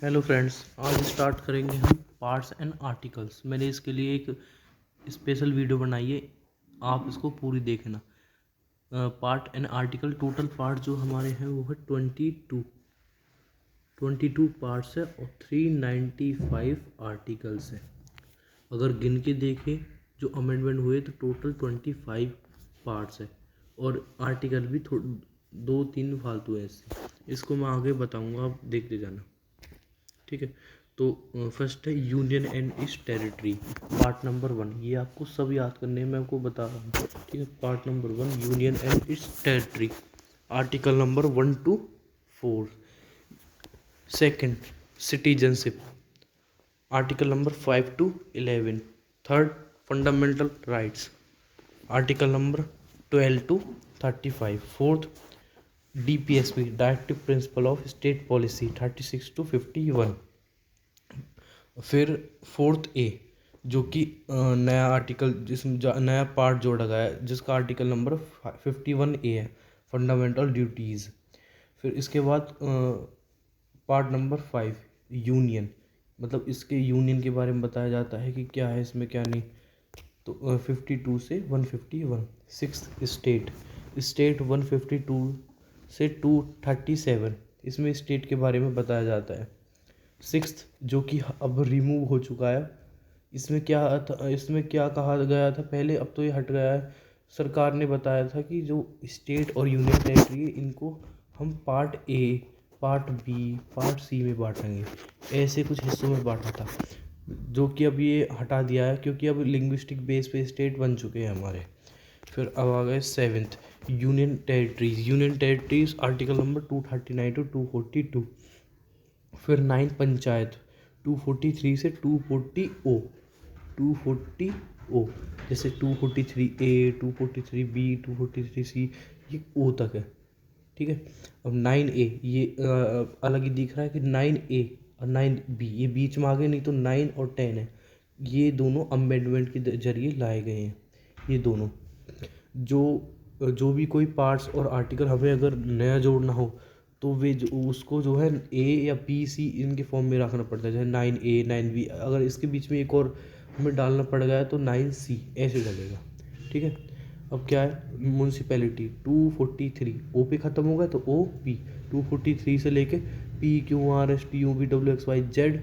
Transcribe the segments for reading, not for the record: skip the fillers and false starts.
Hello friends, आज start करेंगे हम पार्ट्स एंड आर्टिकल्स। मैंने इसके लिए एक स्पेशल वीडियो बनाई है, आप इसको पूरी देखना। Part and article, total part जो हमारे हैं वो है 22 पार्ट्स है और 395 आर्टिकल्स हैं। अगर गिन के देखें जो अमेंडमेंट हुए तो टोटल 25 पार्ट्स है और आर्टिकल भी दो तीन फालतू है। इसको मैं आगे बताऊंगा, आप देखते जाना। ठीक है, तो फर्स्ट है यूनियन एंड इस टेरिटरी, पार्ट नंबर 1। ये आपको सब याद करने में आपको बता रहा हूँ। ठीक है, part number 1 union and it's territory, article number 1 to 4। Second citizenship, article number 5 to 11। Third fundamental rights, article number 12 to 35। Fourth DPSP, directive principle of state policy, 36 to 51। फिर फोर्थ ए, जो कि नया आर्टिकल जिसमें नया पार्ट जोड़ा गया है, जिसका आर्टिकल नंबर 51A है, फंडामेंटल ड्यूटीज़। फिर इसके बाद पार्ट नंबर 5 यूनियन, मतलब इसके यूनियन के बारे में बताया जाता है कि क्या है इसमें क्या नहीं। तो 52 से 151। सिक्स्थ स्टेट, स्टेट 152 से 237, इसमें स्टेट के बारे में बताया जाता है। सिक्स्थ, जो कि अब रिमूव हो चुका है, इसमें क्या था, इसमें क्या कहा गया था पहले, अब तो ये हट गया है। सरकार ने बताया था कि जो स्टेट और यूनियन टेरिटरी है इनको हम part A, part B, part C में बांटेंगे, ऐसे कुछ हिस्सों में बांटा था, जो कि अब ये हटा दिया है क्योंकि अब लिंग्विस्टिक बेस पे स्टेट बन चुके हैं हमारे। फिर अब आ गए seventh union territories, union territories article number 239 to 242। फिर 9 पंचायत, 243 से 240 ओ, 240 ओ, जैसे 243 ए, 243 बी, 243 सी, ये ओ तक है। ठीक है, अब 9 ए, ये अलग ही दिख रहा है कि 9 ए और 9 बी, ये बीच में आ गए, नहीं तो 9 और 10 है। ये दोनों अमेंडमेंट के जरिए लाए गए हैं। ये दोनों जो जो भी कोई पार्ट्स और आर्टिकल हमें अगर नया जोड़ना हो तो वे उसको जो है ए या बी सी इनके फॉर्म में रखना पड़ता है, जैसे 9 ए 9 बी। अगर इसके बीच में एक और हमें डालना पड़ गया तो 9 सी ऐसे डलेगा। ठीक है, अब क्या है म्यूनसिपैलिटी, 243 ओ पे ख़त्म हो गया तो ओ पी, 243 से लेके PQRSTUVWXYZ,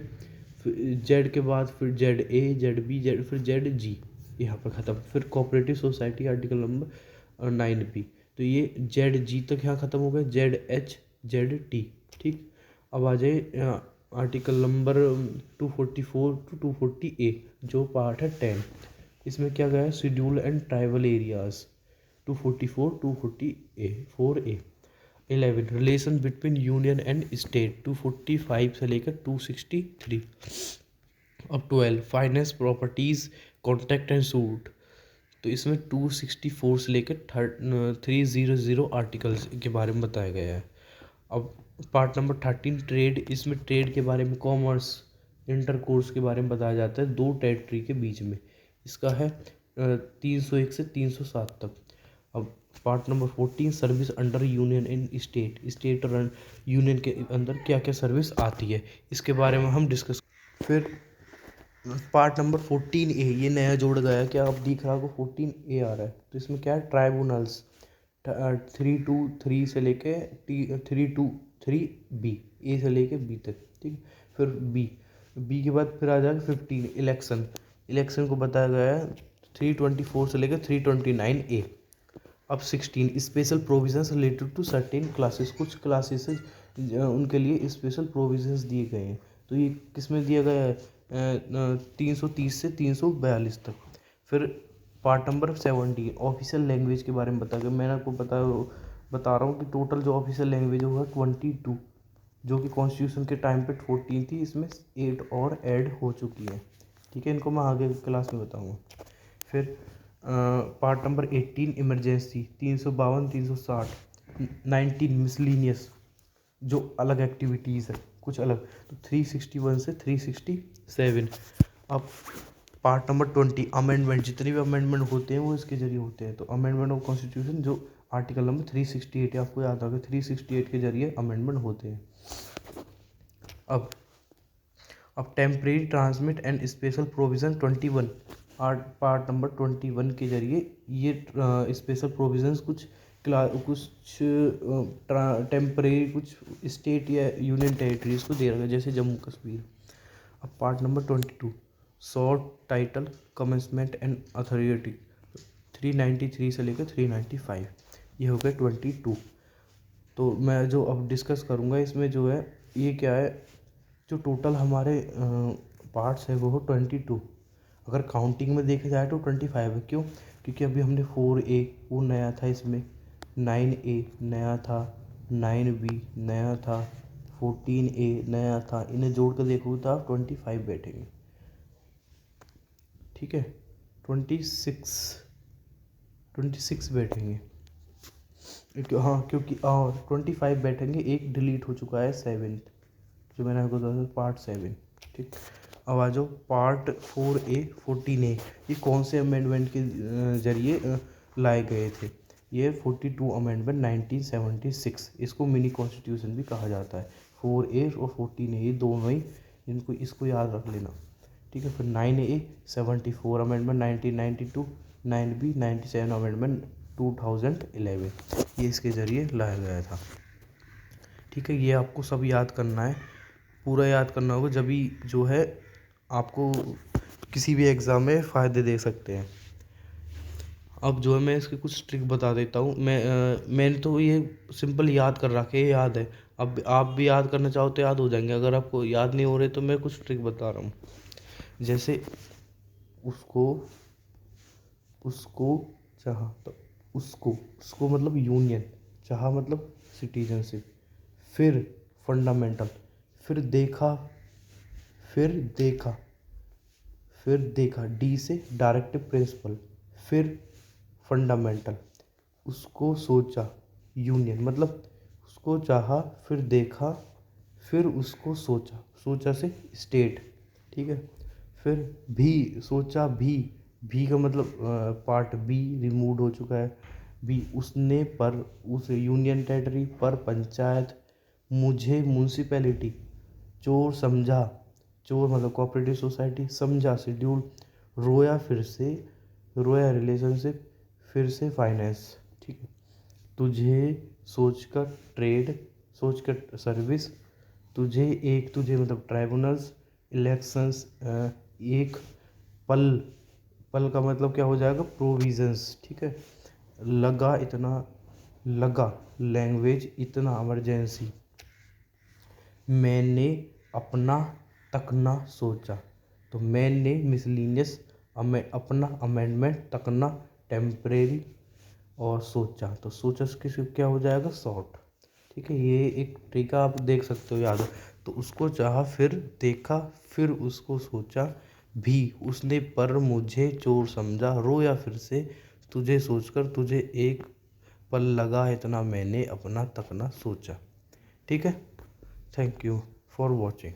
जेड के बाद फिर ZA ZB जेड, फिर ZG, यहाँ पर ख़त्म। फिर cooperative society article number 9 P, तो ये ZG तक यहाँ ख़त्म हो गया, ZH ZT। ठीक, अब आ जाए आर्टिकल नंबर 244 to 240A, जो पार्ट है 10। इसमें क्या गया है schedule and tribal areas, 244 240A 4A। 11 relation between union and state, 245 से लेकर 263। अब 12 finance properties contract and suit, तो इसमें 264 से लेकर 300 आर्टिकल्स के बारे में बताया गया है। अब पार्ट नंबर 13 ट्रेड, इसमें ट्रेड के बारे में, कॉमर्स, इंटरकोर्स के बारे में बताया जाता है दो टेरिटरी के बीच में। इसका है 301 से 307 तक। अब part number 14 service under union and state, state और यूनियन के अंदर क्या क्या सर्विस आती है, इसके बारे में हम डिस्कस। फिर पार्ट नंबर 14A, ये नया जोड़ गया है, क्या आप दिख रहा होगा 14A आ रहा है, तो इसमें क्या है ट्राइब्यूनल्स, 323 से लेके 323B, ए से लेके बी तक। ठीक है, फिर बी के बाद फिर आ जाएगा 15 इलेक्शन, इलेक्शन को बताया गया है 324 से लेकर 329A। अब 16 special provisions related to certain classes, कुछ क्लासेस उनके लिए स्पेशल प्रोविजंस दिए गए हैं, तो ये किस में दिया गया है 330 से 342 तक। फिर पार्ट नंबर 17 ऑफिशियल लैंग्वेज के बारे में बता गया। मैंने आपको बता रहा हूँ कि टोटल जो ऑफिशियल लैंग्वेज हुआ 22, जो कि कॉन्स्टिट्यूशन के टाइम पे 14 थी, इसमें 8 और ऐड हो चुकी है। ठीक है, इनको मैं आगे क्लास में बताऊँगा। फिर पार्ट नंबर 18 इमरजेंसी, 352 360। 19 मिसलीनियस, जो अलग एक्टिविटीज़ है कुछ अलग, तो 361 से 367। अब पार्ट नंबर 20 अमेंडमेंट, जितने भी अमेंडमेंट होते हैं वो इसके जरिए होते हैं, तो अमेंडमेंट ऑफ कॉन्स्टिट्यूशन जो आर्टिकल नंबर 368 है, आपको याद होगा 368 के जरिए अमेंडमेंट होते हैं। अब अब temporary transmit and special provision 21 part number 21 के जरिए ये स्पेशल प्रोविज़न्स कुछ टेम्परेरी कुछ स्टेट या यूनियन टेरिटरीज को दे रखा है, जैसे जम्मू कश्मीर। अब part number 22 short title commencement and authority 393 से लेकर 395, ये हो गया 22। तो मैं जो अब डिस्कस करूँगा इसमें जो है ये क्या है, जो टोटल हमारे पार्ट्स है वो हो 22। अगर काउंटिंग में देखा जाए तो 25 है। क्यों? क्योंकि अभी हमने 4A वो नया था, इसमें 9A नया था, 9B नया था, 14A नया था, इन्हें जोड़ कर देखोगे तो आप 25 बैठेंगे। ठीक है, 26 बैठेंगे। हाँ, क्योंकि और 25 बैठेंगे, एक डिलीट हो चुका है 7th, जो मैंने आपको बताया पार्ट 7। ठीक, अब आ जाओ पार्ट 4A 14A, ये कौन से अमेंडमेंट के जरिए लाए गए थे? ये 42 अमेंडमेंट 1976, इसको मिनी कॉन्स्टिट्यूशन भी कहा जाता है। 4A और 14A ये दोनों ही, इसको याद रख लेना। ठीक है, फिर 9A 74 अमेंडमेंट 1992, 9B 97 अमेंडमेंट 2011, ये इसके ज़रिए लाया गया था। ठीक है, ये आपको सब याद करना है, पूरा याद करना होगा, जब भी जो है आपको किसी भी एग्ज़ाम में फ़ायदे दे सकते हैं। अब जो है मैं इसके कुछ ट्रिक बता देता हूँ। मैंने तो ये सिंपल याद कर रखे है, याद है। अब आप भी याद करना चाहो तो याद हो जाएंगे, अगर आपको याद नहीं हो रहे तो मैं कुछ ट्रिक बता रहा हूँ। जैसे उसको चाहा तो उसको मतलब यूनियन, चाहा मतलब सिटीजनशिप, फिर फंडामेंटल, फिर देखा डी से डायरेक्टिव प्रिंसिपल, फिर फंडामेंटल, उसको सोचा यूनियन मतलब उसको चाहा, फिर देखा, फिर उसको सोचा से स्टेट। ठीक है, फिर भी का मतलब पार्ट बी रिमूव हो चुका है। बी उसने, पर उस यूनियन टेरिटरी, पर पंचायत, मुझे म्यूनसिपैलिटी, चोर समझा, चोर मतलब कोऑपरेटिव सोसाइटी, समझा शेड्यूल, रोया रिलेशनशिप, फिर से फाइनेंस। ठीक है, सोचकर ट्रेड, सोचकर सर्विस, तुझे मतलब ट्राइब्यूनल्स, इलेक्शंस, एक पल का मतलब क्या हो जाएगा, प्रोविजंस। ठीक है, लगा लैंग्वेज, इतना इमरजेंसी, मैंने अपना तकना सोचा, तो मैंने मिसलिनियस, अपना अमेंडमेंट, तकना टेम्परेरी, और सोचा तो सोचा किस क्या हो जाएगा, शॉर्ट। ठीक है, ये एक तरीका आप देख सकते हो याद। तो उसको चाहा, फिर देखा, फिर उसको सोचा भी, उसने पर मुझे चोर समझा, रोया फिर से, तुझे सोचकर, तुझे एक पल लगा, इतना मैंने अपना तकना सोचा। ठीक है, थैंक यू फॉर वॉचिंग।